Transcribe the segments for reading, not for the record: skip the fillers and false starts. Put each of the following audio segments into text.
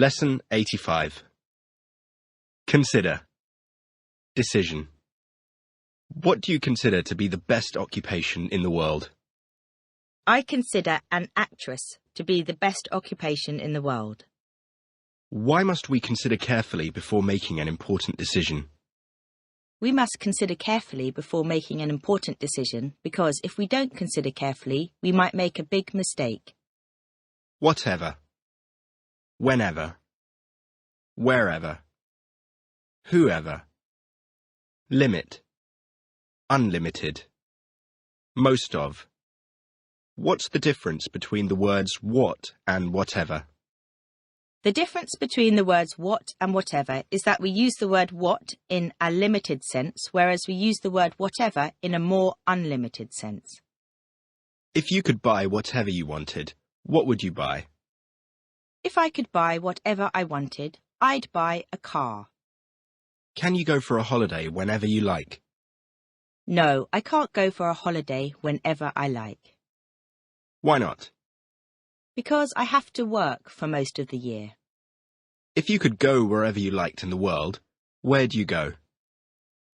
Lesson 85. Consider. Decision. What do you consider to be the best occupation in the world? I consider an actress to be the best occupation in the world. Why must we consider carefully before making an important decision? We must consider carefully before making an important decision because if we don't consider carefully, we might make a big mistake. Whatever. Whenever. Wherever. Whoever. Limit. Unlimited. Most of. What's the difference between the words what and whatever? The difference between the words what and whatever is that we use the word what in a limited sense, whereas we use the word whatever in a more unlimited sense. If you could buy whatever you wanted, what would you buy? If I could buy whatever I wanted, I'd buy a car. Can you go for a holiday whenever you like? No, I can't go for a holiday whenever I like. Why not? Because I have to work for most of the year. If you could go wherever you liked in the world, where'd you go?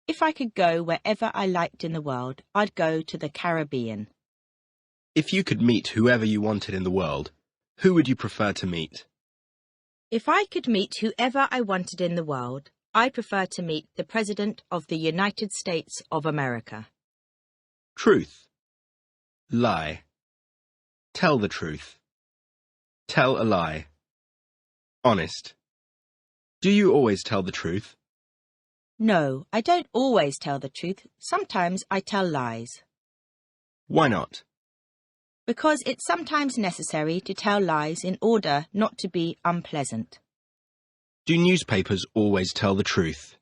If I could go wherever I liked in the world, I'd go to the Caribbean. If you could meet whoever you wanted in the world, who would you prefer to meet? If I could meet whoever I wanted in the world, I'd prefer to meet the President of the United States of America. Truth. Lie. Tell the truth. Tell a lie. Honest. Do you always tell the truth? No, I don't always tell the truth. Sometimes I tell lies. Why not? Because it's sometimes necessary to tell lies in order not to be unpleasant. Do newspapers always tell the truth?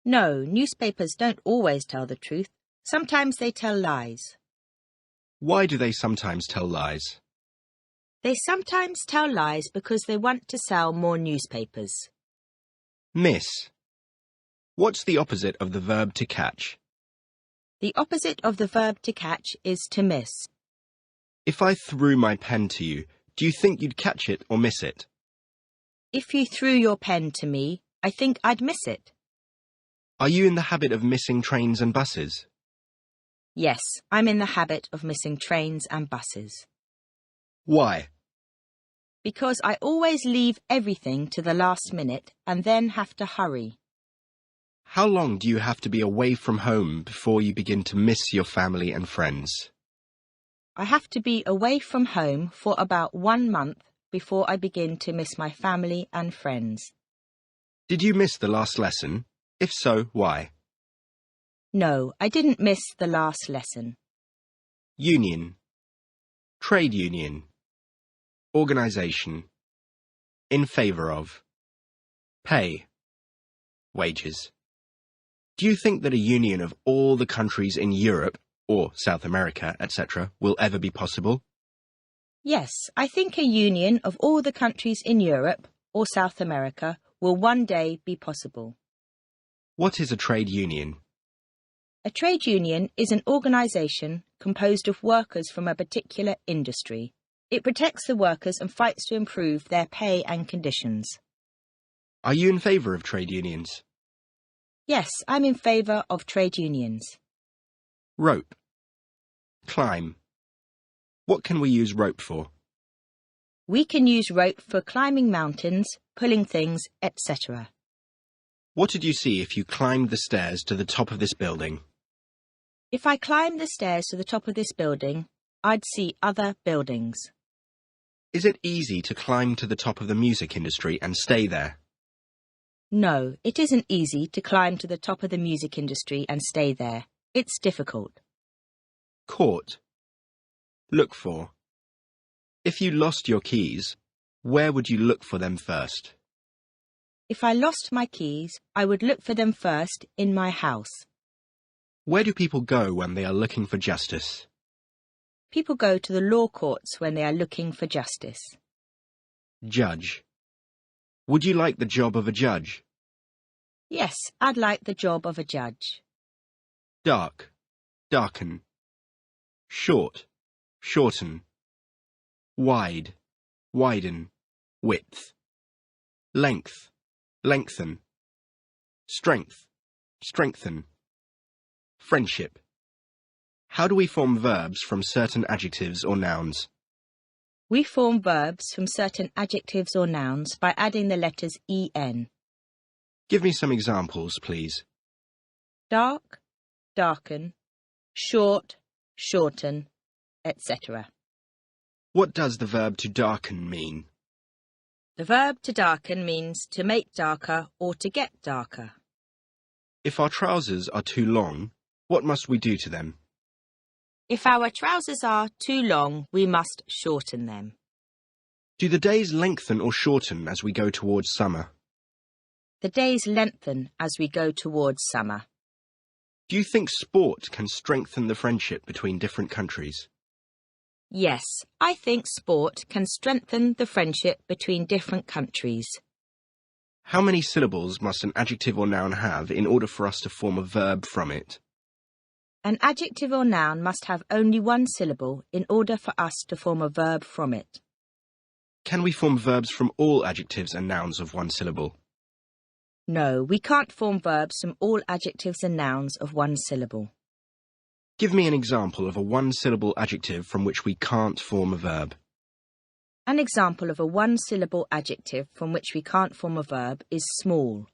No, newspapers don't always tell the truth. Sometimes they tell lies. Why do they sometimes tell lies? They sometimes tell lies because they want to sell more newspapers. Miss. What's the opposite of the verb to catch? The opposite of the verb to catch is to miss. If I threw my pen to you, do you think you'd catch it or miss it? If you threw your pen to me, I think I'd miss it. Are you in the habit of missing trains and buses? Yes, I'm in the habit of missing trains and buses. Why? Because I always leave everything to the last minute and then have to hurry. How long do you have to be away from home before you begin to miss your family and friends? I have to be away from home for about 1 month before I begin to miss my family and friends. Did you miss the last lesson? If so, why? No, I didn't miss the last lesson. Union. Trade union. Organization. In favor of. Pay. Wages. Do you think that a union of all the countries in Europe, or South America, etc., will ever be possible? Yes, I think a union of all the countries in Europe, or South America, will one day be possible. What is a trade union? A trade union is an organisation composed of workers from a particular industry. It protects the workers and fights to improve their pay and conditions. Are you in favour of trade unions? Yes, I'm in favour of trade unions. Rope. Climb. What can we use rope for? We can use rope for climbing mountains, pulling things, etc. What did you see if you climbed the stairs to the top of this building? If I climbed the stairs to the top of this building, I'd see other buildings. Is it easy to climb to the top of the music industry and stay there? No, it isn't easy to climb to the top of the music industry and stay there. It's difficult. Court. Look for. If you lost your keys, where would you look for them first? If I lost my keys, I would look for them first in my house. Where do people go when they are looking for justice? People go to the law courts when they are looking for justice. Judge. Would you like the job of a judge? Yes, I'd like the job of a judge. Dark. Darken. Short. Shorten. Wide. Widen. Width. length, lengthen, strength, strengthen, friendship. How do we form verbs from certain adjectives or nouns? We form verbs from certain adjectives or nouns by adding the letters en. Give me some examples, please. Dark, darken, short, shorten, etc. What does the verb to darken mean? The verb to darken means to make darker or to get darker. If our trousers are too long, what must we do to them? If our trousers are too long, we must shorten them. Do the days lengthen or shorten as we go towards summer? The days lengthen as we go towards summer. Do you think sport can strengthen the friendship between different countries? Yes, I think sport can strengthen the friendship between different countries. How many syllables must an adjective or noun have in order for us to form a verb from it? An adjective or noun must have only one syllable in order for us to form a verb from it. Can we form verbs from all adjectives and nouns of one syllable? No, we can't form verbs from all adjectives and nouns of one syllable. Give me an example of a one-syllable adjective from which we can't form a verb. An example of a one-syllable adjective from which we can't form a verb is small.